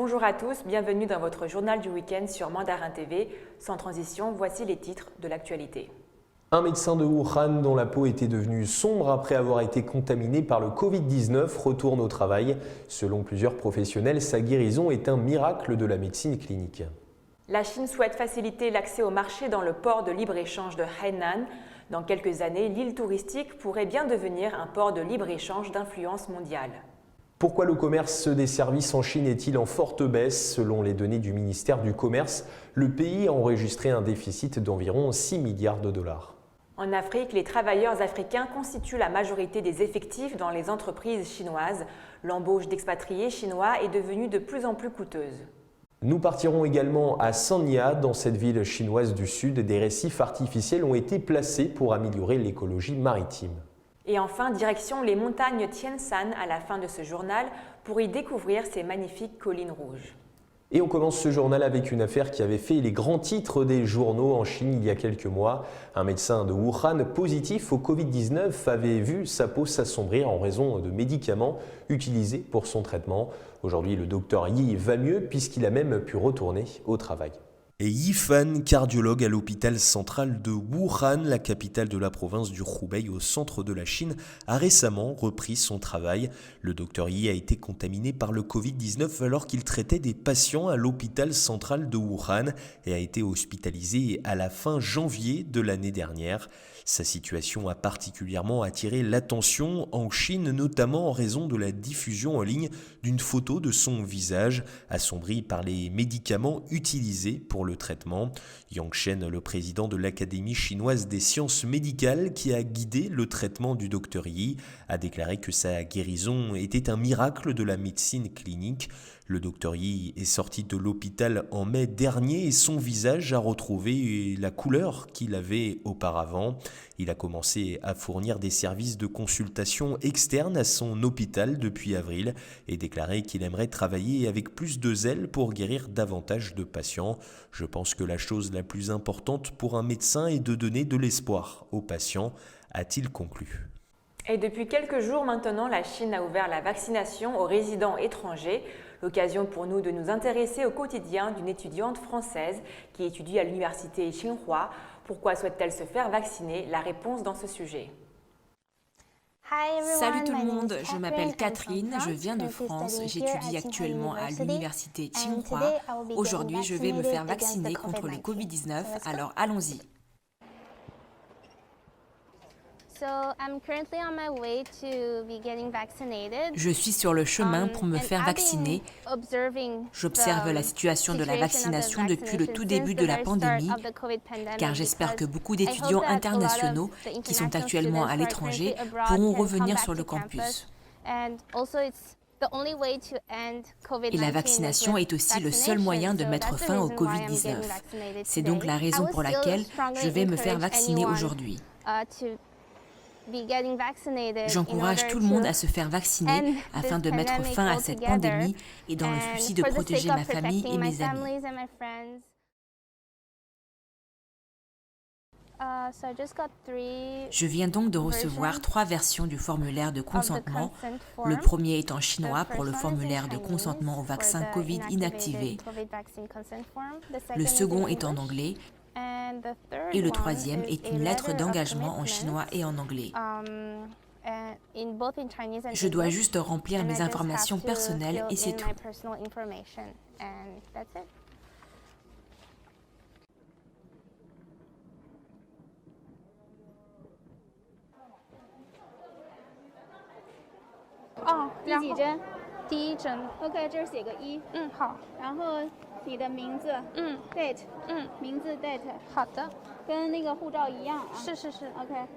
Bonjour à tous, bienvenue dans votre journal du week-end sur Mandarin TV. Sans transition, voici les titres de l'actualité. Un médecin de Wuhan dont la peau était devenue sombre après avoir été contaminé par le Covid-19 retourne au travail. Selon plusieurs professionnels, sa guérison est un miracle de la médecine clinique. La Chine souhaite faciliter l'accès au marché dans le port de libre-échange de Hainan. Dans quelques années, l'île touristique pourrait bien devenir un port de libre-échange d'influence mondiale. Pourquoi le commerce des services en Chine est-il en forte baisse? Selon les données du ministère du Commerce, le pays a enregistré un déficit d'environ 6 milliards de dollars. En Afrique, les travailleurs africains constituent la majorité des effectifs dans les entreprises chinoises. L'embauche d'expatriés chinois est devenue de plus en plus coûteuse. Nous partirons également à Sanya, dans cette ville chinoise du sud. Des récifs artificiels ont été placés pour améliorer l'écologie maritime. Et enfin, direction les montagnes Tianshan à la fin de ce journal pour y découvrir ces magnifiques collines rouges. Et on commence ce journal avec une affaire qui avait fait les grands titres des journaux en Chine il y a quelques mois. Un médecin de Wuhan positif au Covid-19 avait vu sa peau s'assombrir en raison de médicaments utilisés pour son traitement. Aujourd'hui, le docteur Yi va mieux puisqu'il a même pu retourner au travail. Et Yifan, cardiologue à l'hôpital central de Wuhan, la capitale de la province du Hubei au centre de la Chine, a récemment repris son travail. Le docteur Yi a été contaminé par le Covid-19 alors qu'il traitait des patients à l'hôpital central de Wuhan et a été hospitalisé à la fin janvier de l'année dernière. Sa situation a particulièrement attiré l'attention en Chine, notamment en raison de la diffusion en ligne d'une photo de son visage assombri par les médicaments utilisés pour le traitement. Yang Shen, le président de l'Académie chinoise des sciences médicales qui a guidé le traitement du docteur Yi, a déclaré que sa guérison était un miracle de la médecine clinique. Le docteur Yi est sorti de l'hôpital en mai dernier et son visage a retrouvé la couleur qu'il avait auparavant. Il a commencé à fournir des services de consultation externe à son hôpital depuis avril et déclaré qu'il aimerait travailler avec plus de zèle pour guérir davantage de patients. Je pense que la chose la plus importante pour un médecin est de donner de l'espoir aux patients, a-t-il conclu. Et depuis quelques jours maintenant, la Chine a ouvert la vaccination aux résidents étrangers. L'occasion pour nous de nous intéresser au quotidien d'une étudiante française qui étudie à l'université Tsinghua. Pourquoi souhaite-t-elle se faire vacciner? La réponse dans ce sujet. Salut tout le monde, je m'appelle Catherine, je viens de France, j'étudie actuellement à l'université Tsinghua. Aujourd'hui, je vais me faire vacciner contre le Covid-19, alors allons-y. Je suis sur le chemin pour me faire vacciner. J'observe la situation de la vaccination depuis le tout début de la pandémie, car j'espère que beaucoup d'étudiants internationaux qui sont actuellement à l'étranger pourront revenir sur le campus. Et la vaccination est aussi le seul moyen de mettre fin au Covid-19. C'est donc la raison pour laquelle je vais me faire vacciner aujourd'hui. J'encourage tout le monde à se faire vacciner afin de mettre fin à cette pandémie et dans le souci de protéger ma famille et mes amis. Je viens donc de recevoir 3 versions du formulaire de consentement. Le premier est en chinois pour le formulaire de consentement au vaccin Covid inactivé. Le second est en anglais. Et le troisième est une lettre d'engagement en chinois et en anglais. Je dois juste remplir mes informations personnelles et c'est tout. date，名字 date， 好的，跟那个护照一样啊。是，OK。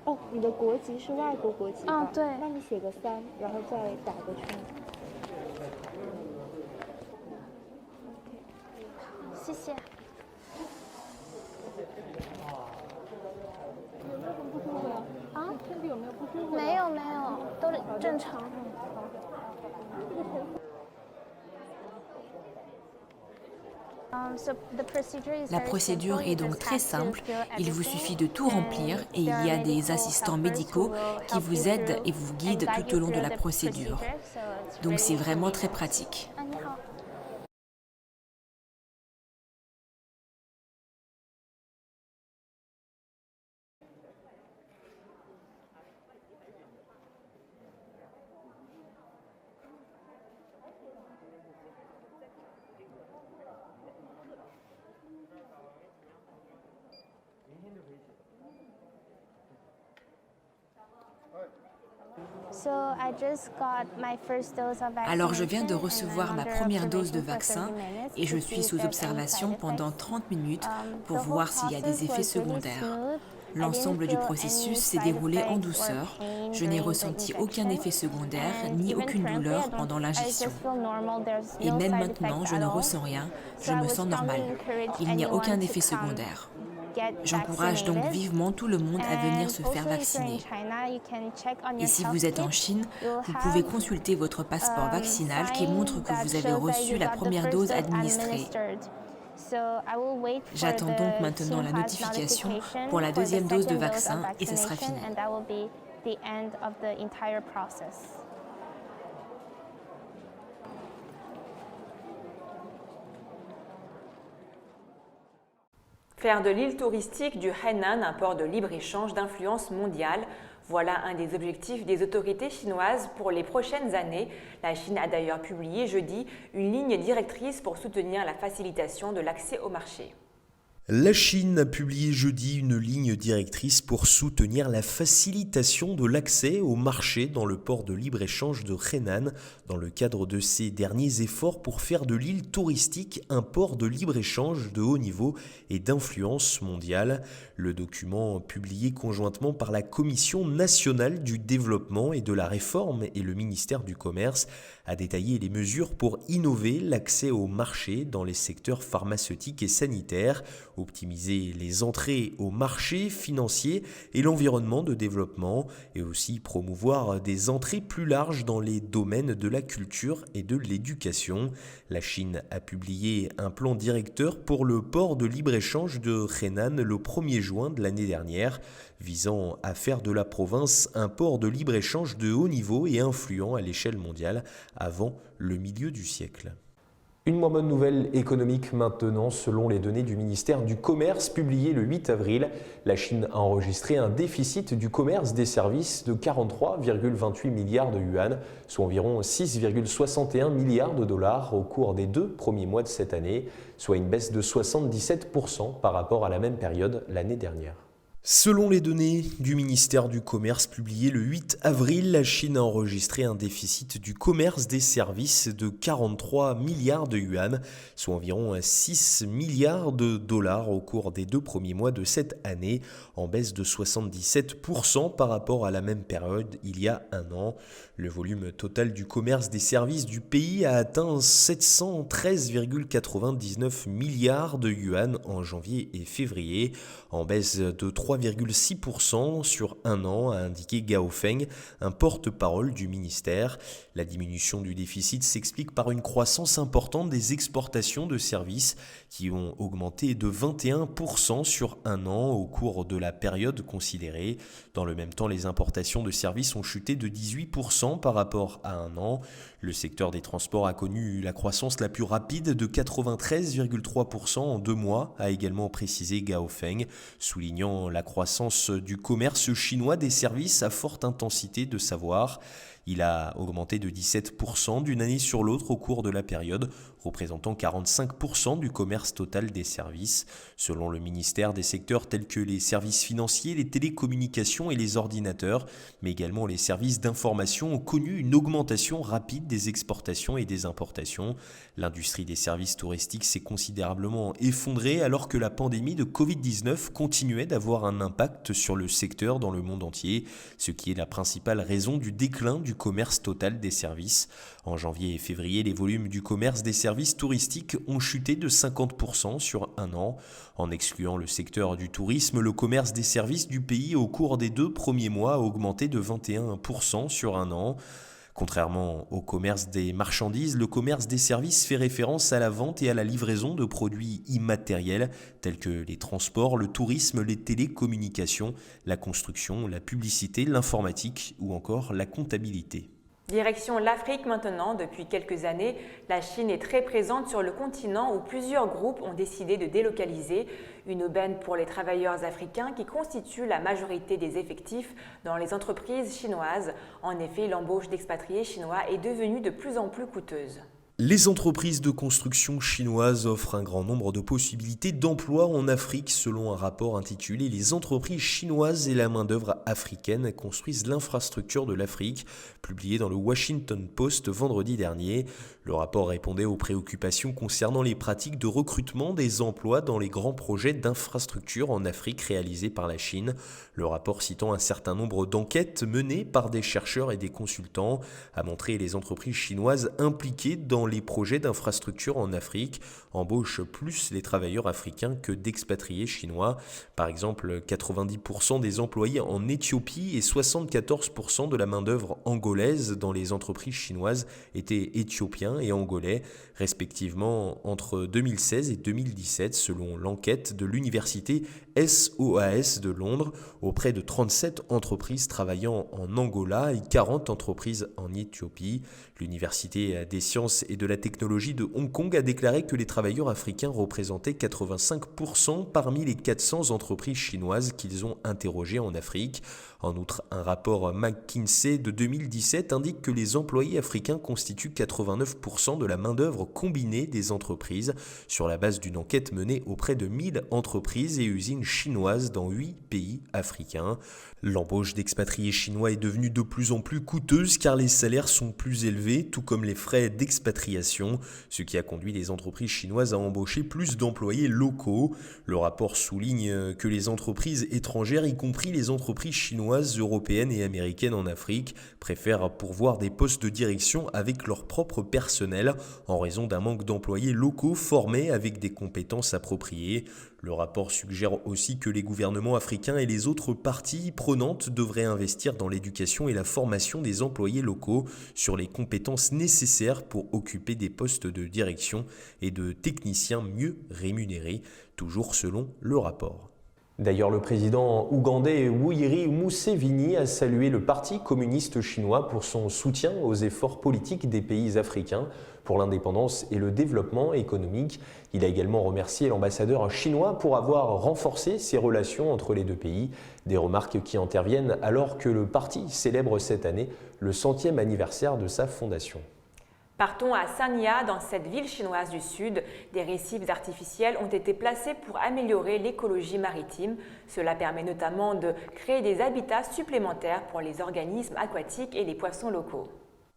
哦，你的国籍是外国国籍吧？对。那你写个3，然后再打个圈。谢谢。身体有没有不舒服？没有，都正常。La procédure est donc très simple, il vous suffit de tout remplir et il y a des assistants médicaux qui vous aident et vous guident tout au long de la procédure. Donc c'est vraiment très pratique. Alors je viens de recevoir ma première dose de vaccin et je suis sous observation pendant 30 minutes pour voir s'il y a des effets secondaires. L'ensemble du processus s'est déroulé en douceur. Je n'ai ressenti aucun effet secondaire ni aucune douleur pendant l'injection. Et même maintenant, je ne ressens rien, je me sens normal. Il n'y a aucun effet secondaire. J'encourage donc vivement tout le monde à venir se faire vacciner. Et si vous êtes en Chine, vous pouvez consulter votre passeport vaccinal qui montre que vous avez reçu la première dose administrée. J'attends donc maintenant la notification pour la deuxième dose de vaccin et ce sera fini. Faire de l'île touristique du Hainan un port de libre-échange d'influence mondiale, voilà un des objectifs des autorités chinoises pour les prochaines années. La Chine a d'ailleurs publié jeudi une ligne directrice pour soutenir la facilitation de l'accès au marché. La Chine a publié jeudi une ligne directrice pour soutenir la facilitation de l'accès au marché dans le port de libre-échange de Hainan, dans le cadre de ses derniers efforts pour faire de l'île touristique un port de libre-échange de haut niveau et d'influence mondiale. Le document, publié conjointement par la Commission nationale du développement et de la réforme et le ministère du Commerce, a détaillé les mesures pour innover l'accès au marché dans les secteurs pharmaceutiques et sanitaires, optimiser les entrées au marché financier et l'environnement de développement, et aussi promouvoir des entrées plus larges dans les domaines de la culture et de l'éducation. La Chine a publié un plan directeur pour le port de libre-échange de Hainan le 1er juin de l'année dernière, visant à faire de la province un port de libre-échange de haut niveau et influent à l'échelle mondiale avant le milieu du siècle. Une moins bonne nouvelle économique maintenant, selon les données du ministère du Commerce publiées le 8 avril. La Chine a enregistré un déficit du commerce des services de 43,28 milliards de yuan, soit environ 6,61 milliards de dollars au cours des 2 premiers mois de cette année, soit une baisse de 77% par rapport à la même période l'année dernière. Selon les données du ministère du Commerce publiées le 8 avril, la Chine a enregistré un déficit du commerce des services de 43 milliards de yuan, soit environ 6 milliards de dollars au cours des 2 premiers mois de cette année, en baisse de 77% par rapport à la même période il y a un an. Le volume total du commerce des services du pays a atteint 713,99 milliards de yuan en janvier et février, en baisse de 3,6% sur un an, a indiqué Gao Feng, un porte-parole du ministère. La diminution du déficit s'explique par une croissance importante des exportations de services qui ont augmenté de 21% sur un an au cours de la période considérée. Dans le même temps, les importations de services ont chuté de 18% par rapport à un an. Le secteur des transports a connu la croissance la plus rapide de 93,3% en 2 mois, a également précisé Gao Feng, soulignant la croissance du commerce chinois des services à forte intensité de savoir. Il a augmenté de 17% d'une année sur l'autre au cours de la période, représentant 45% du commerce total des services. Selon le ministère, des secteurs tels que les services financiers, les télécommunications et les ordinateurs, mais également les services d'information ont connu une augmentation rapide des exportations et des importations. L'industrie des services touristiques s'est considérablement effondrée alors que la pandémie de Covid-19 continuait d'avoir un impact sur le secteur dans le monde entier, ce qui est la principale raison du déclin du commerce total des services. En janvier et février, les volumes du commerce des services touristiques ont chuté de 50% sur un an. En excluant le secteur du tourisme, le commerce des services du pays au cours des 2 premiers mois a augmenté de 21% sur un an. Contrairement au commerce des marchandises, le commerce des services fait référence à la vente et à la livraison de produits immatériels tels que les transports, le tourisme, les télécommunications, la construction, la publicité, l'informatique ou encore la comptabilité. Direction l'Afrique maintenant. Depuis quelques années, la Chine est très présente sur le continent où plusieurs groupes ont décidé de délocaliser. Une aubaine pour les travailleurs africains qui constituent la majorité des effectifs dans les entreprises chinoises. En effet, l'embauche d'expatriés chinois est devenue de plus en plus coûteuse. Les entreprises de construction chinoises offrent un grand nombre de possibilités d'emploi en Afrique selon un rapport intitulé « Les entreprises chinoises et la main-d'œuvre africaine construisent l'infrastructure de l'Afrique » publié dans le Washington Post vendredi dernier. Le rapport répondait aux préoccupations concernant les pratiques de recrutement des emplois dans les grands projets d'infrastructure en Afrique réalisés par la Chine. Le rapport citant un certain nombre d'enquêtes menées par des chercheurs et des consultants a montré les entreprises chinoises impliquées dans les projets d'infrastructure en Afrique embauchent plus les travailleurs africains que d'expatriés chinois. Par exemple, 90% des employés en Éthiopie et 74% de la main-d'œuvre angolaise dans les entreprises chinoises étaient éthiopiens et angolais, respectivement entre 2016 et 2017, selon l'enquête de l'université SOAS de Londres, auprès de 37 entreprises travaillant en Angola et 40 entreprises en Éthiopie. L'Université des sciences et de la technologie de Hong Kong a déclaré que les travailleurs africains représentaient 85% parmi les 400 entreprises chinoises qu'ils ont interrogées en Afrique. En outre, un rapport McKinsey de 2017 indique que les employés africains constituent 89% de la main-d'œuvre combinée des entreprises, sur la base d'une enquête menée auprès de 1000 entreprises et usines chinoises dans 8 pays africains. L'embauche d'expatriés chinois est devenue de plus en plus coûteuse car les salaires sont plus élevés, tout comme les frais d'expatriation, ce qui a conduit les entreprises chinoises à embaucher plus d'employés locaux. Le rapport souligne que les entreprises étrangères, y compris les entreprises chinoises, européennes et américaines en Afrique, préfèrent pourvoir des postes de direction avec leur propre personnel en raison d'un manque d'employés locaux formés avec des compétences appropriées. Le rapport suggère aussi que les gouvernements africains et les autres parties prenantes devraient investir dans l'éducation et la formation des employés locaux sur les compétences nécessaires pour occuper des postes de direction et de techniciens mieux rémunérés, toujours selon le rapport. D'ailleurs, le président ougandais Yoweri Museveni a salué le Parti communiste chinois pour son soutien aux efforts politiques des pays africains pour l'indépendance et le développement économique. Il a également remercié l'ambassadeur chinois pour avoir renforcé ses relations entre les deux pays. Des remarques qui interviennent alors que le parti célèbre cette année le 100e anniversaire de sa fondation. Partons à Sanya, dans cette ville chinoise du sud. Des récifs artificiels ont été placés pour améliorer l'écologie maritime. Cela permet notamment de créer des habitats supplémentaires pour les organismes aquatiques et les poissons locaux.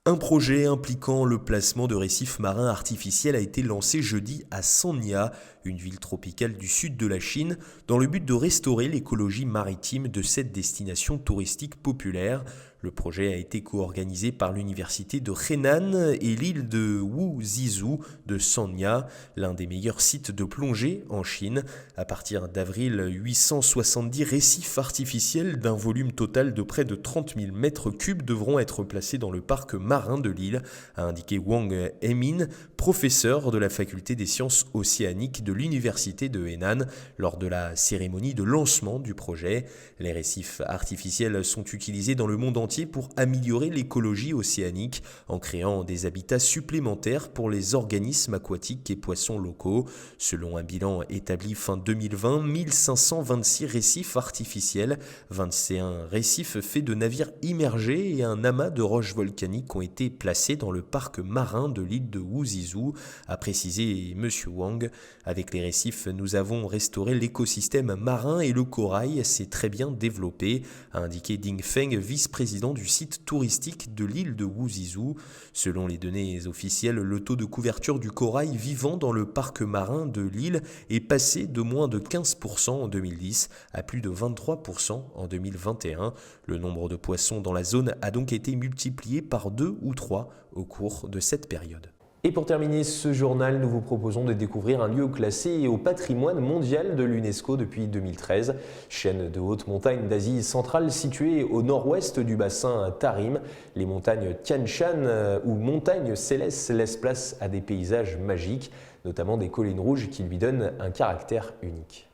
Un projet impliquant le placement de récifs marins artificiels a été lancé jeudi à Sanya, une ville tropicale du sud de la Chine, dans le but de restaurer l'écologie maritime de cette destination touristique populaire. Le projet a été co-organisé par l'université de Henan et l'île de Wuzizhou de Sanya, l'un des meilleurs sites de plongée en Chine. À partir d'avril, 870 récifs artificiels d'un volume total de près de 30 000 mètres cubes devront être placés dans le parc marin de l'île, a indiqué Wang Hemin, professeur de la faculté des sciences océaniques de l'université de Henan, lors de la cérémonie de lancement du projet. Les récifs artificiels sont utilisés dans le monde entier pour améliorer l'écologie océanique en créant des habitats supplémentaires pour les organismes aquatiques et poissons locaux. Selon un bilan établi fin 2020, 1526 récifs artificiels, 21 récifs faits de navires immergés et un amas de roches volcaniques ont été placés dans le parc marin de l'île de Wuzizhou, a précisé M. Wang. Avec les récifs, nous avons restauré l'écosystème marin et le corail s'est très bien développé, a indiqué Ding Feng, vice-président du site touristique de l'île de Wuzizhou. Selon les données officielles, le taux de couverture du corail vivant dans le parc marin de l'île est passé de moins de 15% en 2010 à plus de 23% en 2021. Le nombre de poissons dans la zone a donc été multiplié par 2 ou 3 au cours de cette période. Et pour terminer ce journal, nous vous proposons de découvrir un lieu classé au patrimoine mondial de l'UNESCO depuis 2013. Chaîne de haute montagne d'Asie centrale située au nord-ouest du bassin Tarim, les montagnes Tian Shan ou montagnes célestes laissent place à des paysages magiques, notamment des collines rouges qui lui donnent un caractère unique.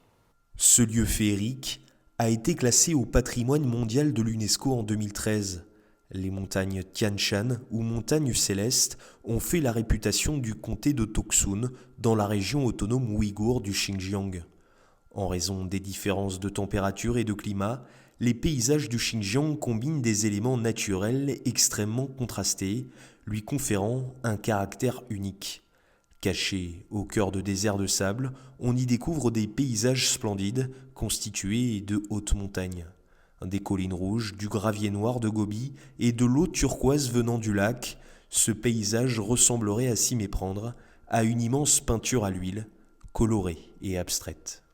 Ce lieu féerique a été classé au patrimoine mondial de l'UNESCO en 2013. Les montagnes Tian Shan ou montagnes célestes ont fait la réputation du comté de Toksun dans la région autonome ouïghour du Xinjiang. En raison des différences de température et de climat, les paysages du Xinjiang combinent des éléments naturels extrêmement contrastés, lui conférant un caractère unique. Caché au cœur de déserts de sable, on y découvre des paysages splendides constitués de hautes montagnes. Des collines rouges, du gravier noir de Gobi et de l'eau turquoise venant du lac, ce paysage ressemblerait à s'y méprendre à une immense peinture à l'huile, colorée et abstraite.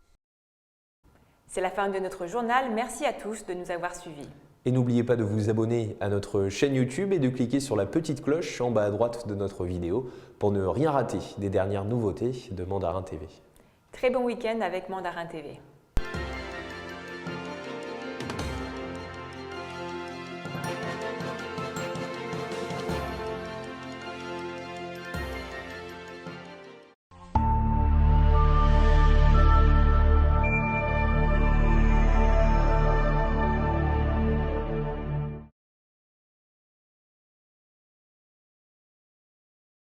C'est la fin de notre journal. Merci à tous de nous avoir suivis. Et n'oubliez pas de vous abonner à notre chaîne YouTube et de cliquer sur la petite cloche en bas à droite de notre vidéo pour ne rien rater des dernières nouveautés de Mandarin TV. Très bon week-end avec Mandarin TV.